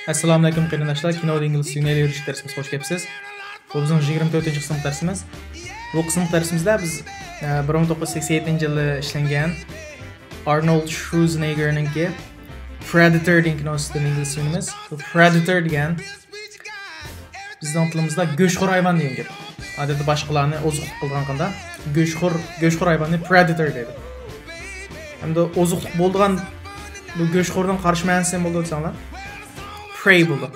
Assalomu alaykum qarindoshlar. Kino ingliz tilini o'rganish darsimiz xush kelibsiz. Bu bizning 24-sinf darsimiz. Bu sinf darsimizda biz 1987-yilda ishlangan Arnold Schwarzenegger'ninki Predator degan kinosidagi ingliz tilimiz. Bu Predator degan bizning tilimizda go'shxo'r hayvon degan gap. Odatda boshqalarni oziqlik qilganda go'shxo'r hayvonni Predator deydi. Hamda oziqlik bo'lgan bu go'shxo'rdan qarshi ma'nosi ham bo'ldi desanglar. Prey bo'ldi.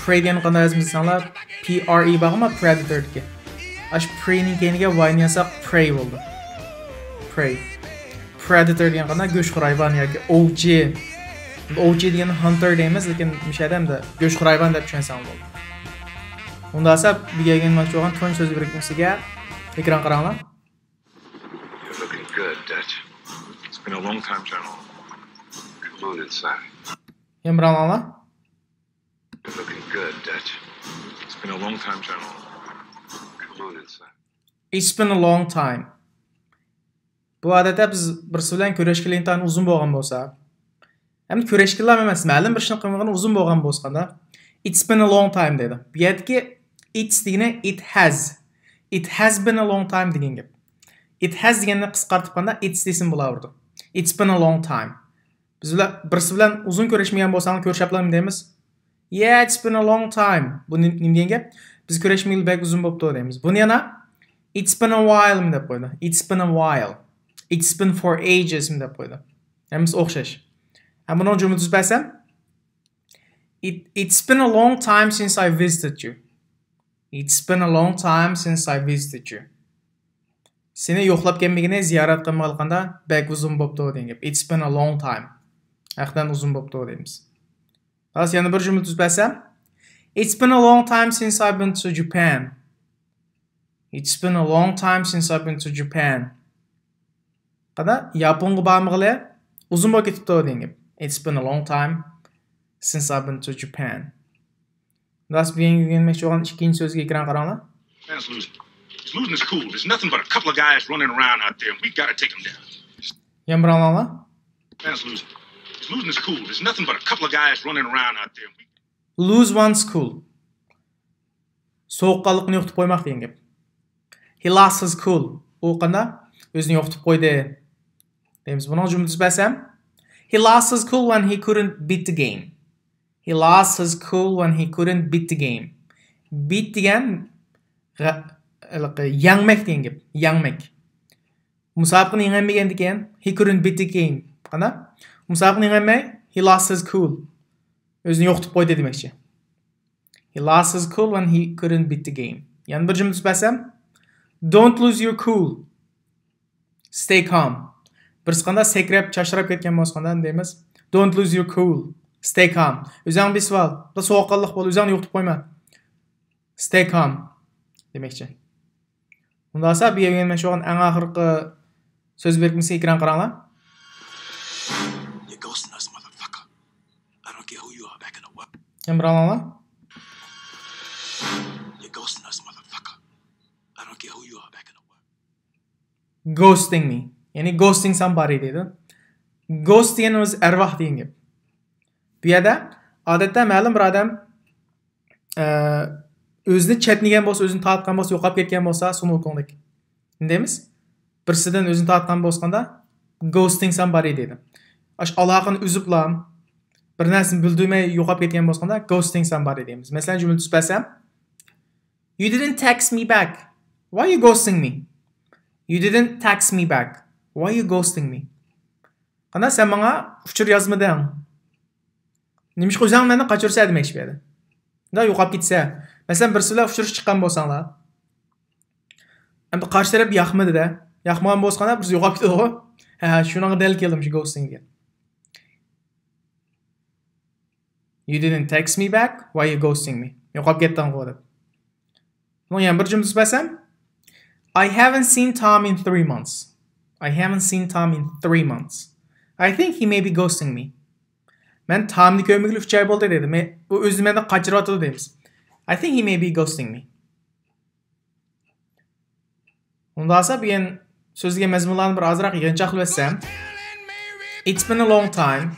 Prey degan qanday yozmasanglar P-R-E bag'ma Predator ki. Ash preyning keyiniga y-ni yasaq prey bo'ldi. Prey. Predator degan qanday go'shxo'r hayvon yoki OG. OG degan hunter deymiz, lekin mishadamda go'shxo'r hayvon deb tushunsangiz bo'ldi. Unda esa bu kelgan bo'lgan to'ng so'z birikmasiga ekran qaranglar. You're looking good, Dutch. It's been a long time, General. Come on inside. Yemranlar. You're looking good, Dutch. It's been a long time, General. Come on inside. It's been a long time. Bu odatda biz birisi bilan ko'rishganlikdan uzun bo'lgan bo'lsa, ham ko'rishganlar emas, ma'lum bir ishni qilmagan uzun bo'lgan bo'lsa, it's been a long time dedi. Bu yerdagi it's degani it has been a long time degan gap. It has deganni qisqartirganda it's desin bo'lardi. It's been a long time. Biz bilan birisi bilan uzun ko'rishmagan bo'lsangiz ko'rishaplarmi deymiz? Yeah, it's been a long time. Bu nima degan gap? Biz ko'rishmagan bek uzun bo'libdi deymiz. Buni yana it's been a while deb qo'ydi. It's been a while. It's been for ages deb qo'ydi. Hammasi o'xshash. Buni jumla tuzmasam It's been a long time since I visited you. It's been a long time since I visited you. Seni yo'qlab kelmagani ziyorat qilmaganda bek uzun bo'libdi degan gap. It's been a long time. Aqdan uzun bo'libdi deymiz. Hozir yana bir jumla tuzmasam It's been a long time since I've been to Japan. It's been a long time since I've been to Japan. Qada Yaponga bormag'ili uzun bo'lib ketibdi degan gap. It's been a long time since I've been to Japan. That's being demoqchi bo'lgan ikkinchi so'zga ekran qaranglar. Man's losing. He's losing his cool. There's nothing but a couple of guys running around out there, and we got to take him down. Yemranlar. Man's losing. He's losing his cool. There's nothing but a couple of guys running around out there. Lose one's cool. Sovuqqanlikni yo'qotib qo'ymoq degan gap. He lost his cool. U qanday o'zini yo'qotib qo'ydi. Deymiz. Buni jumla tuzmasam He lost his cool when he couldn't beat the game. He lost his cool when he couldn't beat the game. Beat degan yangmak degan gap. Yangmak. Musobaqani yengolmagan ekan, he couldn't beat the game. Qana? Musobaqani yengolmay, he lost his cool. O'zini yo'qotib qo'ydi demoqchi. He lost his cool when he couldn't beat the game. Yana bir jumla tuzmasam Don't lose your cool. Stay calm. Birisi qanday sakrab, chashrab ketgan bo'lsa deymiz. Don't lose your cool. Stay calm. O'zing besib ol. Bu sovuqqanlik bo'l, o'zingni yo'qotib qo'yma. Stay calm demoqchi. Unda esa bu yerga men shu eng oxirgi so'z berkimsiz ekran qaranglar. You ghosting us, motherfucker. I don't care who you are back in the world. Yemranlar. You ghosting us, motherfucker. I don't care who you are back in the world. Ghosting me. Yani ghosting somebody dedi. Ghost degan o'zi arvoh degan gap. Bu yerda odatda ma'lum bir odam o'zini chatnigan bo'lsa, o'zini tatgan bo'lsa, yo'qolib ketgan bo'lsa, sunuvkonlik. Deymiz? Birisidan o'zini tatgan bo'lganda ghosting somebody dedi. Ash aloqani uziblam, bir narsani bildirmay yo'qolib ketgan bo'lganda ghosting somebody deymiz. Masalan, jumla tuzmasam You didn't text me back. Why are you ghosting me? You didn't text me back. Why are you ghosting me? Qana sen menga uchur yozmading. Nima ish o'zing meni qochirsa demoqchi bu yerda. Unda yo'qolib ketsa, masalan birisi bilan uchirish chiqqan bo'lsanglar, endi qarshi taraf yoqmadi-da. Yoqmagan bo'lsa, birisi yo'qolib ketadi-ku. Ha, shunaqa dal keldim shu ghosting degan. You didn't text me back. Why are you ghosting me? Yo'qolib ketding-ku deb. Buni ham bir jumla tuzmasam I haven't seen Tom in 3 months. I haven't seen Tom in 3 months. I think he may be ghosting me. Men Tomni ko'rmagili 3 oy bo'ldi dedi. Men u o'zini mendan qochiryapti deymiz. I think he may be ghosting me. Unda esa bu yen so'zga mazmunlarni bir ozroq yig'inchoq qilib It's been a long time.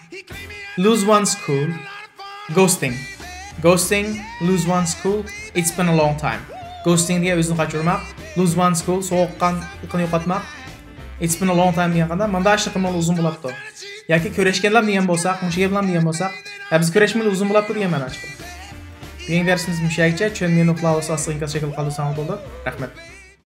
Lose one's cool. Ghosting. Ghosting, lose one's cool, it's been a long time. Ghosting diye o'zini qochirmoq, lose one's cool, sovuqqanlikni yo'qotmoq. It's been a long time deganda menda ashliqim uzun bo'libdi. Yoki ko'rishganlar degan bo'lsak, mushiga bilan degan bo'lsak, biz ko'rishimiz uzun bo'libdi degan ma'no chiqadi. Bugungi darsimiz mushagicha, tushungan nuqtalar asosiga shaklga qoldirsangiz bo'ldi. Rahmat.